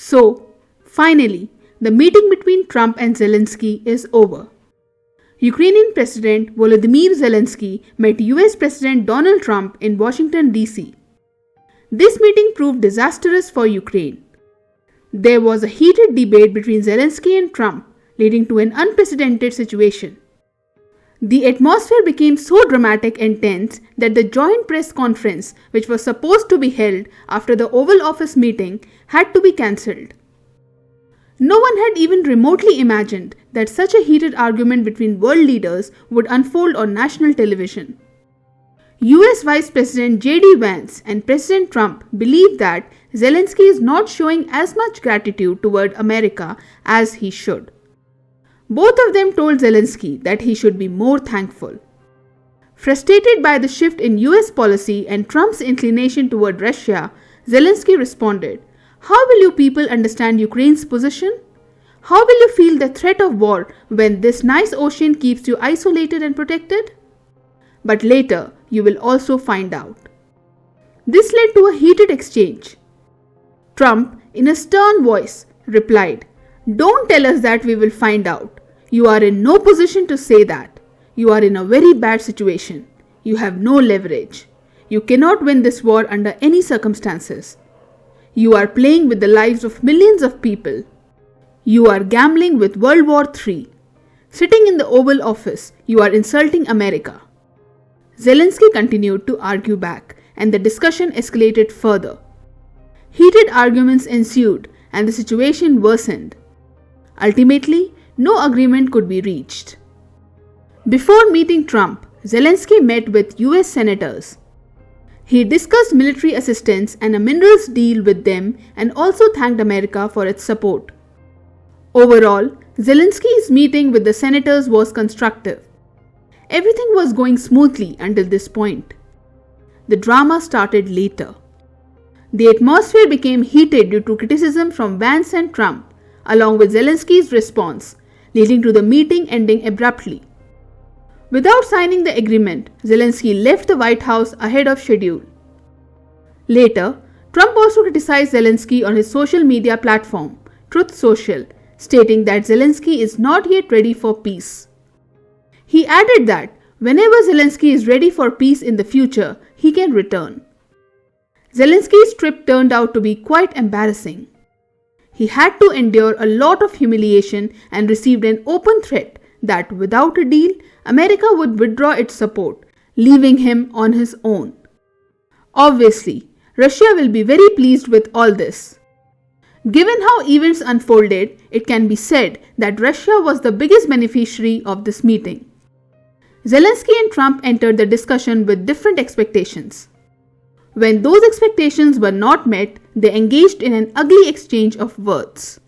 So, finally, the meeting between Trump and Zelenskyy is over. Ukrainian President Volodymyr Zelenskyy met US President Donald Trump in Washington, D.C. This meeting proved disastrous for Ukraine. There was a heated debate between Zelenskyy and Trump, leading to an unprecedented situation. The atmosphere became so dramatic and tense that the joint press conference, which was supposed to be held after the Oval Office meeting, had to be cancelled. No one had even remotely imagined that such a heated argument between world leaders would unfold on national television. US Vice President J.D. Vance and President Trump believe that Zelenskyy is not showing as much gratitude toward America as he should. Both of them told Zelenskyy that he should be more thankful. Frustrated by the shift in US policy and Trump's inclination toward Russia, Zelenskyy responded, "How will you people understand Ukraine's position? How will you feel the threat of war when this nice ocean keeps you isolated and protected?" But later, you will also find out. This led to a heated exchange. Trump, in a stern voice, replied, "Don't tell us that, we will find out. You are in no position to say that. You are in a very bad situation. You have no leverage. You cannot win this war under any circumstances. You are playing with the lives of millions of people. You are gambling with World War III. Sitting in the Oval Office, you are insulting America." Zelenskyy continued to argue back, and the discussion escalated further. Heated arguments ensued, and the situation worsened. Ultimately, no agreement could be reached. Before meeting Trump, Zelenskyy met with US senators. He discussed military assistance and a minerals deal with them and also thanked America for its support. Overall, Zelenskyy's meeting with the senators was constructive. Everything was going smoothly until this point. The drama started later. The atmosphere became heated due to criticism from Vance and Trump, along with Zelenskyy's response, leading to the meeting ending abruptly. Without signing the agreement, Zelenskyy left the White House ahead of schedule. Later, Trump also criticized Zelenskyy on his social media platform, Truth Social, stating that Zelenskyy is not yet ready for peace. He added that whenever Zelenskyy is ready for peace in the future, he can return. Zelenskyy's trip turned out to be quite embarrassing. He had to endure a lot of humiliation and received an open threat that without a deal, America would withdraw its support, leaving him on his own. Obviously, Russia will be very pleased with all this. Given how events unfolded, it can be said that Russia was the biggest beneficiary of this meeting. Zelenskyy and Trump entered the discussion with different expectations. When those expectations were not met, they engaged in an ugly exchange of words.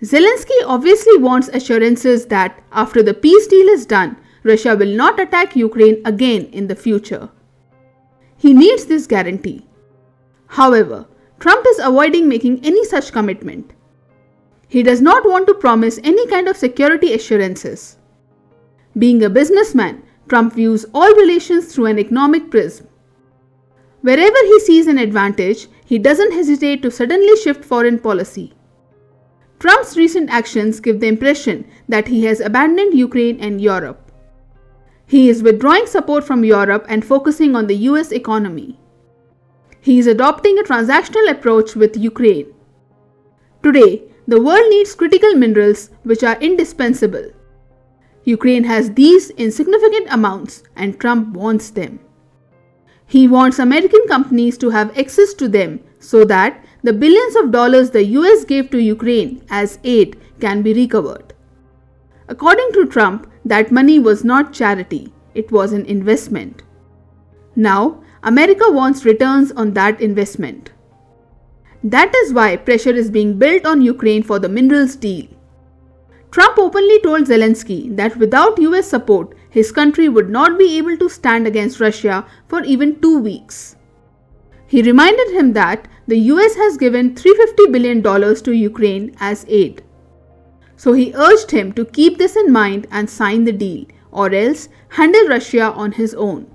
Zelenskyy obviously wants assurances that after the peace deal is done, Russia will not attack Ukraine again in the future. He needs this guarantee. However, Trump is avoiding making any such commitment. He does not want to promise any kind of security assurances. Being a businessman, Trump views all relations through an economic prism. Wherever he sees an advantage, he doesn't hesitate to suddenly shift foreign policy. Trump's recent actions give the impression that he has abandoned Ukraine and Europe. He is withdrawing support from Europe and focusing on the US economy. He is adopting a transactional approach with Ukraine. Today, the world needs critical minerals which are indispensable. Ukraine has these in significant amounts and Trump wants them. He wants American companies to have access to them so that the billions of dollars the US gave to Ukraine as aid can be recovered. According to Trump, that money was not charity, it was an investment. Now, America wants returns on that investment. That is why pressure is being built on Ukraine for the minerals deal. Trump openly told Zelenskyy that without US support, his country would not be able to stand against Russia for even 2 weeks. He reminded him that the US has given $350 billion to Ukraine as aid. So he urged him to keep this in mind and sign the deal, or else handle Russia on his own.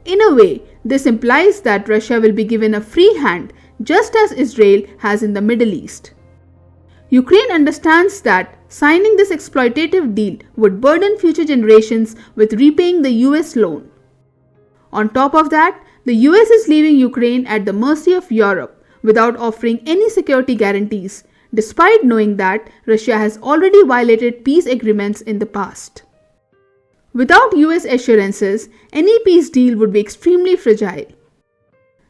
In a way, this implies that Russia will be given a free hand just as Israel has in the Middle East. Ukraine understands that signing this exploitative deal would burden future generations with repaying the US loan. On top of that, the US is leaving Ukraine at the mercy of Europe without offering any security guarantees, despite knowing that Russia has already violated peace agreements in the past. Without US assurances, any peace deal would be extremely fragile.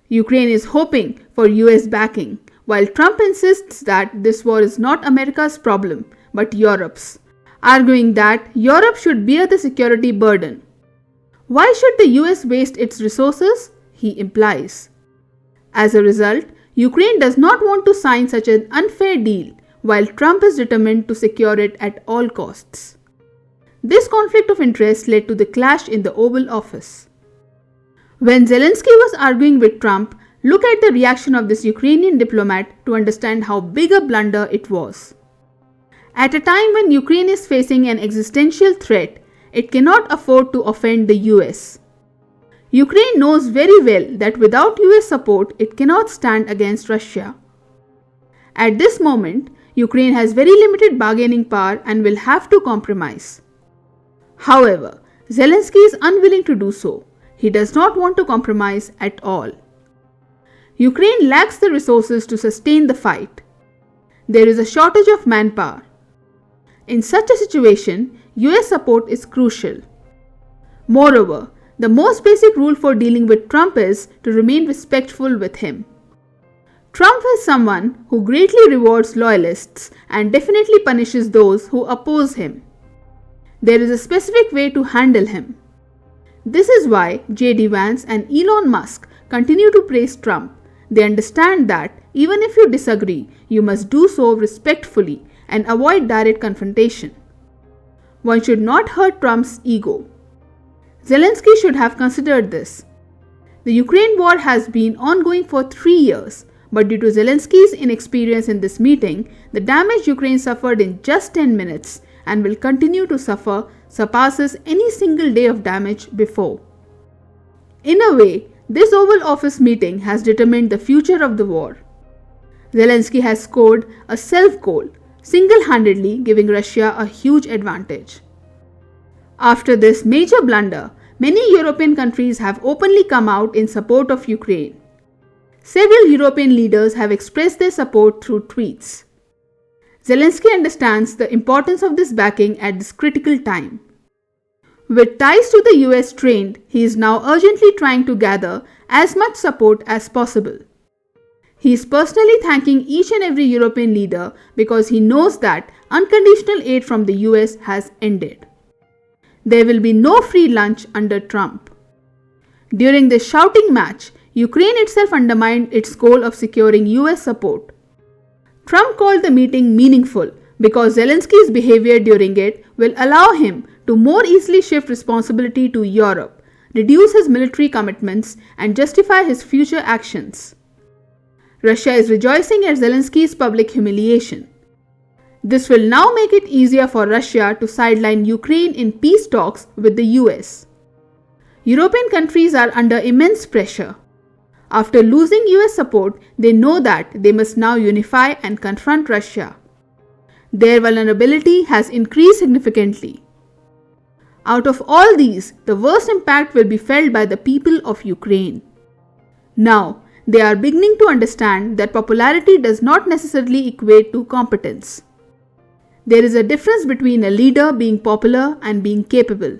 Ukraine is hoping for US backing, while Trump insists that this war is not America's problem, but Europe's, arguing that Europe should bear the security burden. Why should the US waste its resources? He implies. As a result, Ukraine does not want to sign such an unfair deal, while Trump is determined to secure it at all costs. This conflict of interest led to the clash in the Oval Office. When Zelenskyy was arguing with Trump, look at the reaction of this Ukrainian diplomat to understand how big a blunder it was. At a time when Ukraine is facing an existential threat, it cannot afford to offend the US. Ukraine knows very well that without US support, it cannot stand against Russia. At this moment, Ukraine has very limited bargaining power and will have to compromise. However, Zelenskyy is unwilling to do so. He does not want to compromise at all. Ukraine lacks the resources to sustain the fight. There is a shortage of manpower. In such a situation, US support is crucial. Moreover, the most basic rule for dealing with Trump is to remain respectful with him. Trump is someone who greatly rewards loyalists and definitely punishes those who oppose him. There is a specific way to handle him. This is why J.D. Vance and Elon Musk continue to praise Trump. They understand that even if you disagree, you must do so respectfully and avoid direct confrontation. One should not hurt Trump's ego. Zelenskyy should have considered this. The Ukraine war has been ongoing for 3 years, but due to Zelenskyy's inexperience in this meeting, the damage Ukraine suffered in just 10 minutes and will continue to suffer surpasses any single day of damage before. In a way, this Oval Office meeting has determined the future of the war. Zelenskyy has scored a self-goal, single-handedly giving Russia a huge advantage. After this major blunder, many European countries have openly come out in support of Ukraine. Several European leaders have expressed their support through tweets. Zelenskyy understands the importance of this backing at this critical time. With ties to the US strained, he is now urgently trying to gather as much support as possible. He is personally thanking each and every European leader because he knows that unconditional aid from the US has ended. There will be no free lunch under Trump. During this shouting match, Ukraine itself undermined its goal of securing US support. Trump called the meeting meaningful because Zelenskyy's behavior during it will allow him to more easily shift responsibility to Europe, reduce his military commitments, and justify his future actions. Russia is rejoicing at Zelenskyy's public humiliation. This will now make it easier for Russia to sideline Ukraine in peace talks with the US. European countries are under immense pressure. After losing US support, they know that they must now unify and confront Russia. Their vulnerability has increased significantly. Out of all these, the worst impact will be felt by the people of Ukraine. Now, they are beginning to understand that popularity does not necessarily equate to competence. There is a difference between a leader being popular and being capable.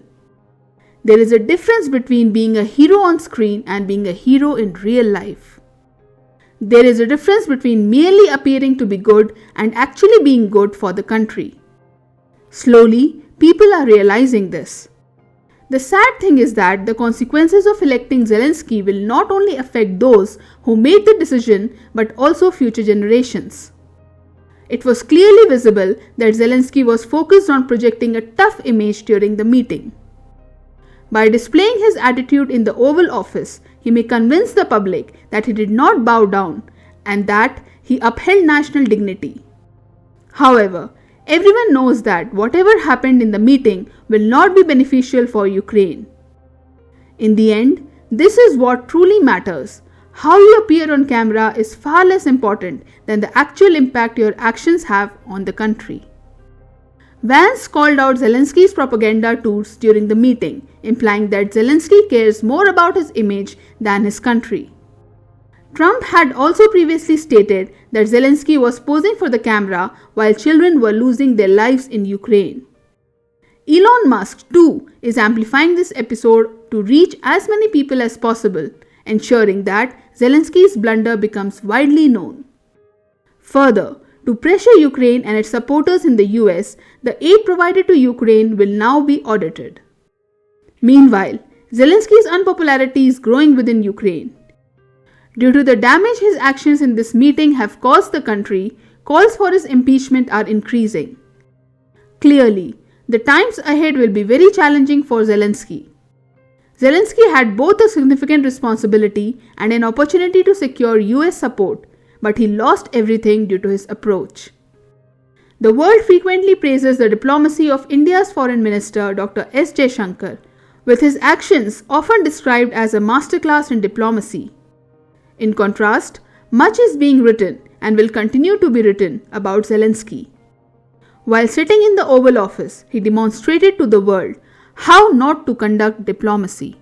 There is a difference between being a hero on screen and being a hero in real life. There is a difference between merely appearing to be good and actually being good for the country. Slowly, people are realizing this. The sad thing is that the consequences of electing Zelenskyy will not only affect those who made the decision but also future generations. It was clearly visible that Zelenskyy was focused on projecting a tough image during the meeting. By displaying his attitude in the Oval Office, he may convince the public that he did not bow down and that he upheld national dignity. However, everyone knows that whatever happened in the meeting will not be beneficial for Ukraine. In the end, this is what truly matters: How you appear on camera is far less important than the actual impact your actions have on the country. Vance called out Zelensky's propaganda tours during the meeting, implying that Zelensky cares more about his image than his country. Trump had also previously stated that Zelensky was posing for the camera while children were losing their lives in Ukraine. Elon Musk, too, is amplifying this episode to reach as many people as possible, ensuring that Zelensky's blunder becomes widely known. Further, to pressure Ukraine and its supporters in the US, the aid provided to Ukraine will now be audited. Meanwhile, Zelensky's unpopularity is growing within Ukraine. Due to the damage his actions in this meeting have caused the country, calls for his impeachment are increasing. Clearly, the times ahead will be very challenging for Zelensky. Zelensky had both a significant responsibility and an opportunity to secure US support, but he lost everything due to his approach. The world frequently praises the diplomacy of India's Foreign Minister Dr. S. Jaishankar, with his actions often described as a masterclass in diplomacy. In contrast, much is being written and will continue to be written about Zelensky. While sitting in the Oval Office, he demonstrated to the world how not to conduct diplomacy.